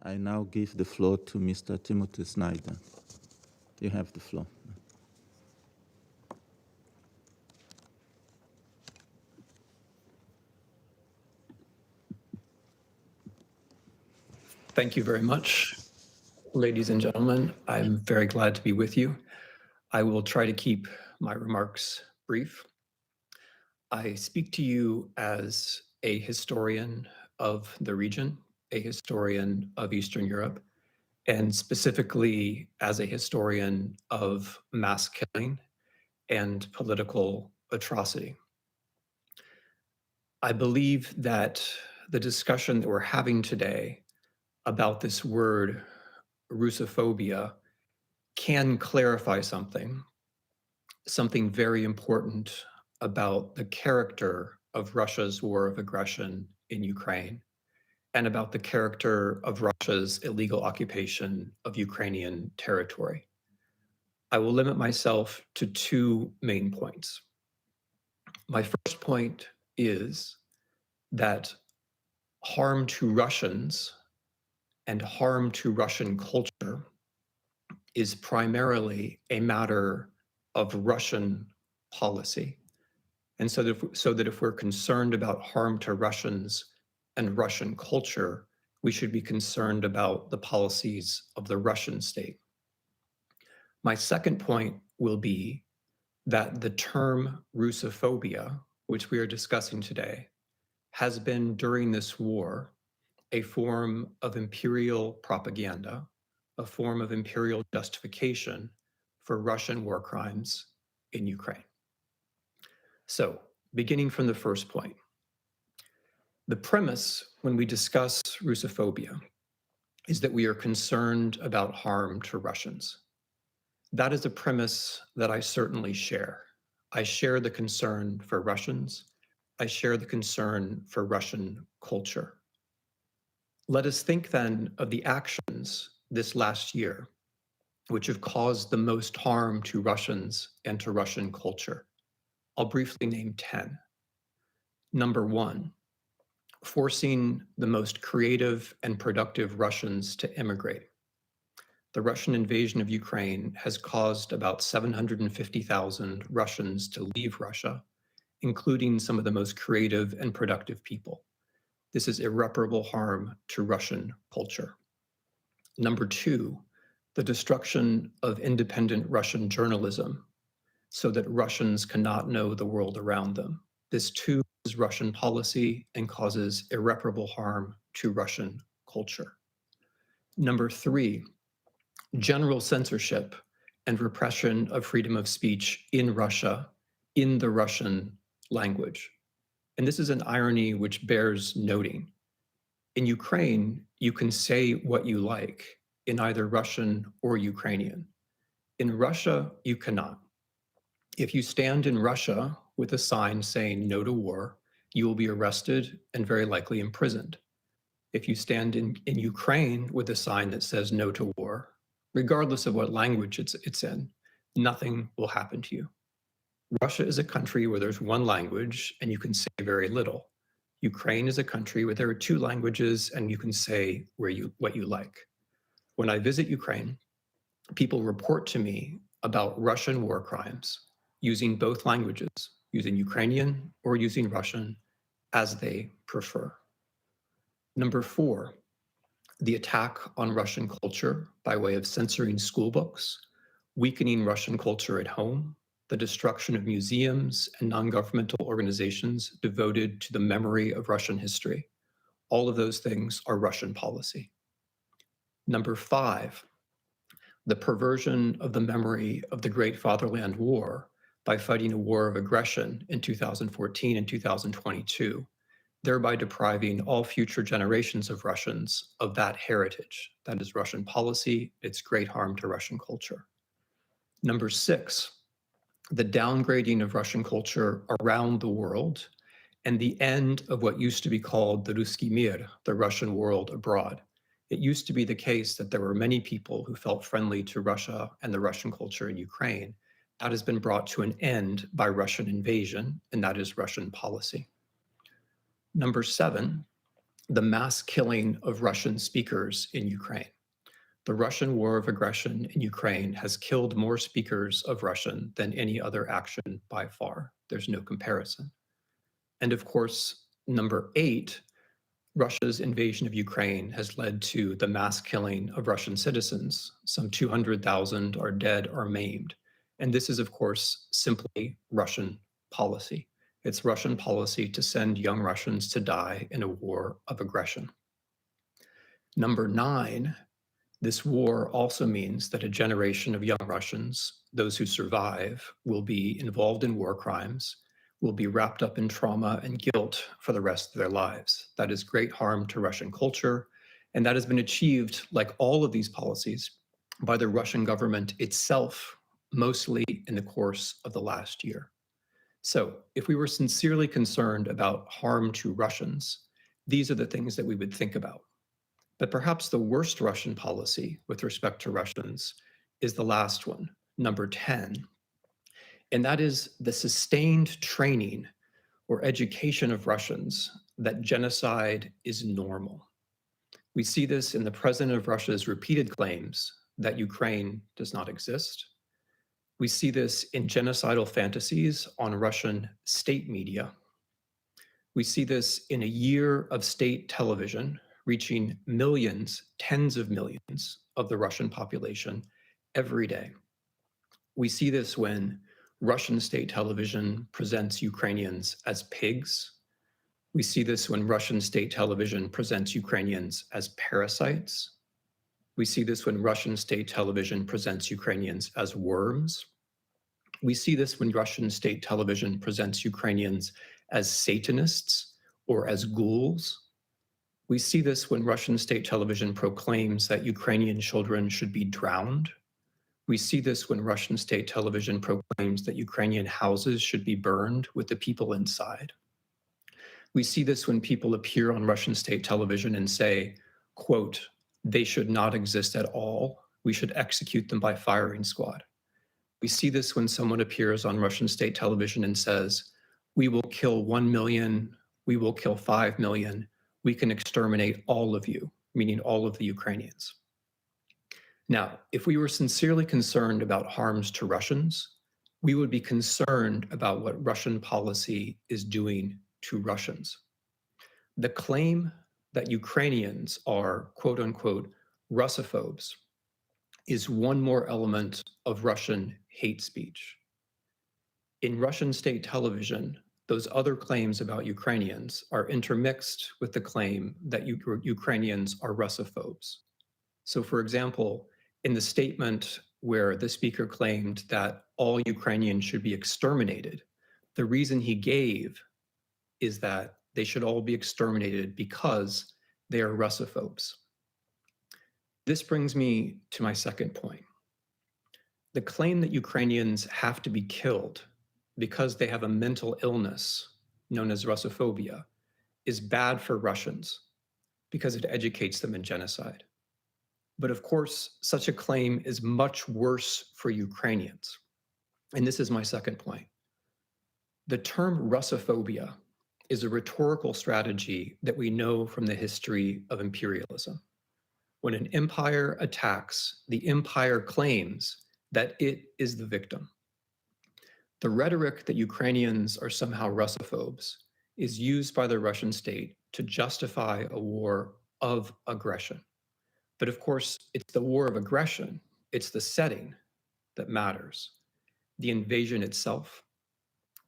I now give the floor to Mr. Timothi Снайдер. You have the floor. Thank you very much, ladies and gentlemen. I'm very glad to be with you. I will try to keep my remarks brief. I speak to you as a historian of the region, a historian of Eastern Europe, and specifically as a historian of mass killing and political atrocity. I believe that the discussion that we're having today about this word rusophobia can clarify something very important about the character of Russia's war of aggression in Ukraine and about the character of Russia's illegal occupation of Ukrainian territory. I will limit myself to two main points. My first point is that harm to Russians and harm to Russian culture is primarily a matter of Russian policy. And so that if we're concerned about harm to Russians and Russian culture, we should be concerned about the policies of the Russian state. My second point will be that the term rusophobia, which we are discussing today, has been during this war a form of imperial propaganda, a form of imperial justification for Russian war crimes in Ukraine. So, beginning from the first point, the premise when we discuss rusophobia is that we are concerned about harm to Russians. That is a premise that I certainly share. I share the concern for Russians. I share the concern for Russian culture. Let us think then of the actions this last year, which have caused the most harm to Russians and to Russian culture. I'll briefly name 10. Number one, forcing the most creative and productive Russians to immigrate. The Russian invasion of Ukraine has caused about 750,000 Russians to leave Russia, including some of the most creative and productive people. This is irreparable harm to Russian culture. Number two, the destruction of independent Russian journalism so that Russians cannot know the world around them. This too is Russian policy and causes irreparable harm to Russian culture. Number three, general censorship and repression of freedom of speech in Russia, in the Russian language. And this is an irony which bears noting. In Ukraine, you can say what you like in either Russian or Ukrainian. In Russia, you cannot. If you stand in Russia with a sign saying no to war, you will be arrested and very likely imprisoned. If you stand in Ukraine with a sign that says no to war, regardless of what language it's in, nothing will happen to you. Russia is a country where there's one language and you can say very little. Ukraine is a country where there are two languages and you can say what you like. When I visit Ukraine, people report to me about Russian war crimes using both languages, using Ukrainian or using Russian as they prefer. Number four, the attack on Russian culture by way of censoring school books, weakening Russian culture at home, the destruction of museums and non-governmental organizations devoted to the memory of Russian history. All of those things are Russian policy. Number five, the perversion of the memory of the Great Fatherland War by fighting a war of aggression in 2014 and 2022, thereby depriving all future generations of Russians of that heritage. That is Russian policy. It's great harm to Russian culture. Number six, the downgrading of Russian culture around the world and the end of what used to be called the Ruski Mir, the Russian world abroad. It used to be the case that there were many people who felt friendly to Russia and the Russian culture in Ukraine. That has been brought to an end by Russian invasion, and that is Russian policy. Number seven, the mass killing of Russian speakers in Ukraine. The Russian war of aggression in Ukraine has killed more speakers of Russian than any other action by far. There's no comparison. And of course, number 8, Russia's invasion of Ukraine has led to the mass killing of Russian citizens. Some 200,000 are dead or maimed. And this is, of course, simply Russian policy. It's Russian policy to send young Russians to die in a war of aggression. Number 9, this war also means that a generation of young Russians, those who survive, will be involved in war crimes, will be wrapped up in trauma and guilt for the rest of their lives. That is great harm to Russian culture, and that has been achieved, like all of these policies, by the Russian government itself, mostly in the course of the last year. So if we were sincerely concerned about harm to Russians, these are the things that we would think about. But perhaps the worst Russian policy with respect to Russians is the last one, number 10, and that is the sustained training or education of Russians that genocide is normal. We see this in the president of Russia's repeated claims that Ukraine does not exist. We see this in genocidal fantasies on Russian state media. We see this in a year of state television reaching millions, tens of millions of the Russian population every day. We see this when Russian state television presents Ukrainians as pigs. We see this when Russian state television presents Ukrainians as parasites. We see this when Russian state television presents Ukrainians as worms. We see this when Russian state television presents Ukrainians as Satanists or as ghouls. We see this when Russian state television proclaims that Ukrainian children should be drowned. We see this when Russian state television proclaims that Ukrainian houses should be burned with the people inside. We see this when people appear on Russian state television and say, quote, "They should not exist at all. We should execute them by firing squad." We see this when someone appears on Russian state television and says, "We will kill 1 million, we will kill 5 million, we can exterminate all of you," meaning all of the Ukrainians. Now, if we were sincerely concerned about harms to Russians, we would be concerned about what Russian policy is doing to Russians. The claim that Ukrainians are, quote unquote, Russophobes is one more element of Russian hate speech. In Russian state television, those other claims about Ukrainians are intermixed with the claim that Ukrainians are Russophobes. So for example, in the statement where the speaker claimed that all Ukrainians should be exterminated, the reason he gave is that they should all be exterminated because they are Russophobes. This brings me to my second point. The claim that Ukrainians have to be killed because they have a mental illness known as russophobia is bad for Russians because it educates them in genocide. But of course, such a claim is much worse for Ukrainians. And this is my second point. The term russophobia is a rhetorical strategy that we know from the history of imperialism. When an empire attacks, the empire claims that it is the victim. The rhetoric that Ukrainians are somehow Russophobes is used by the Russian state to justify a war of aggression. But of course, it's the war of aggression, it's the setting that matters. The invasion itself,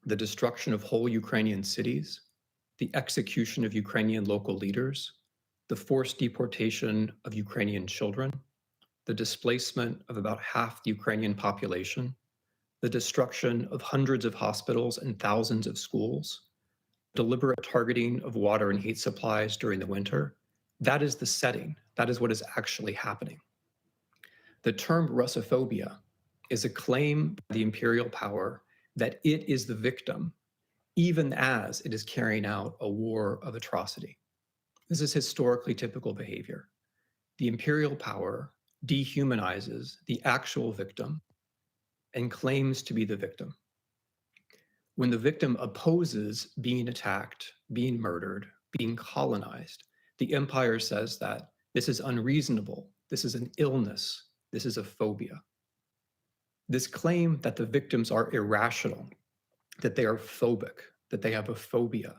the destruction of whole Ukrainian cities, the execution of Ukrainian local leaders, the forced deportation of Ukrainian children, the displacement of about half the Ukrainian population, the destruction of hundreds of hospitals and thousands of schools, deliberate targeting of water and heat supplies during the winter. That is the setting. That is what is actually happening. The term Russophobia is a claim by the imperial power that it is the victim, even as it is carrying out a war of atrocity. This is historically typical behavior. The imperial power dehumanizes the actual victim and claims to be the victim. When the victim opposes being attacked, being murdered, being colonized, The empire says that this is unreasonable, this is an illness, this is a phobia. This claim that the victims are irrational, that they are phobic, that they have a phobia,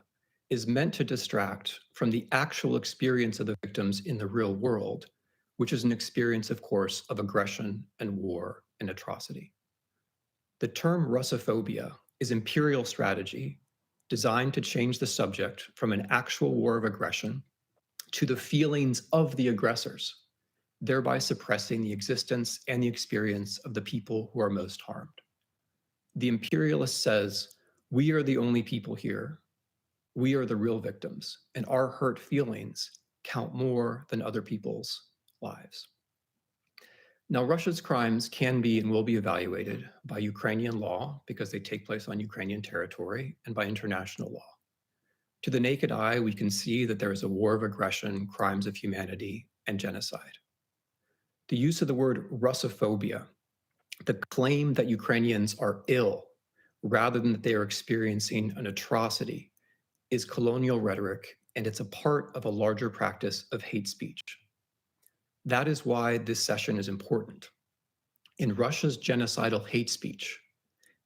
is meant to distract from the actual experience of the victims in the real world, which is an experience, of course, of aggression and war and atrocity. The term russophobia is imperial strategy designed to change the subject from an actual war of aggression to the feelings of the aggressors, thereby suppressing the existence and the experience of the people who are most harmed. The imperialist says, we are the only people here, we are the real victims, and our hurt feelings count more than other people's lives. Now, Russia's crimes can be and will be evaluated by Ukrainian law because they take place on Ukrainian territory, and by international law. To the naked eye, we can see that there is a war of aggression, crimes of humanity, and genocide. The use of the word russophobia, the claim that Ukrainians are ill rather than that they are experiencing an atrocity, is colonial rhetoric, and it's a part of a larger practice of hate speech. That is why this session is important. In Russia's genocidal hate speech,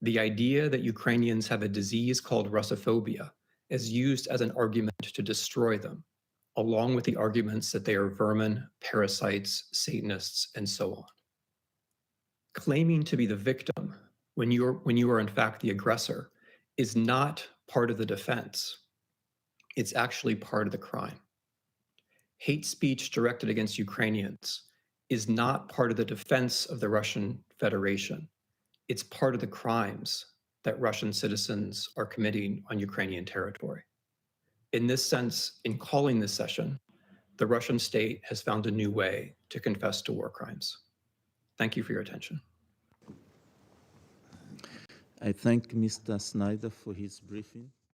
the idea that Ukrainians have a disease called russophobia is used as an argument to destroy them, along with the arguments that they are vermin, parasites, Satanists, and so on. Claiming to be the victim when you are in fact the aggressor is not part of the defense. It's actually part of the crime. Hate speech directed against Ukrainians is not part of the defense of the Russian Federation. It's part of the crimes that Russian citizens are committing on Ukrainian territory. In this sense, in calling this session, the Russian state has found a new way to confess to war crimes. Thank you for your attention. I thank Mr. Снайдер for his briefing.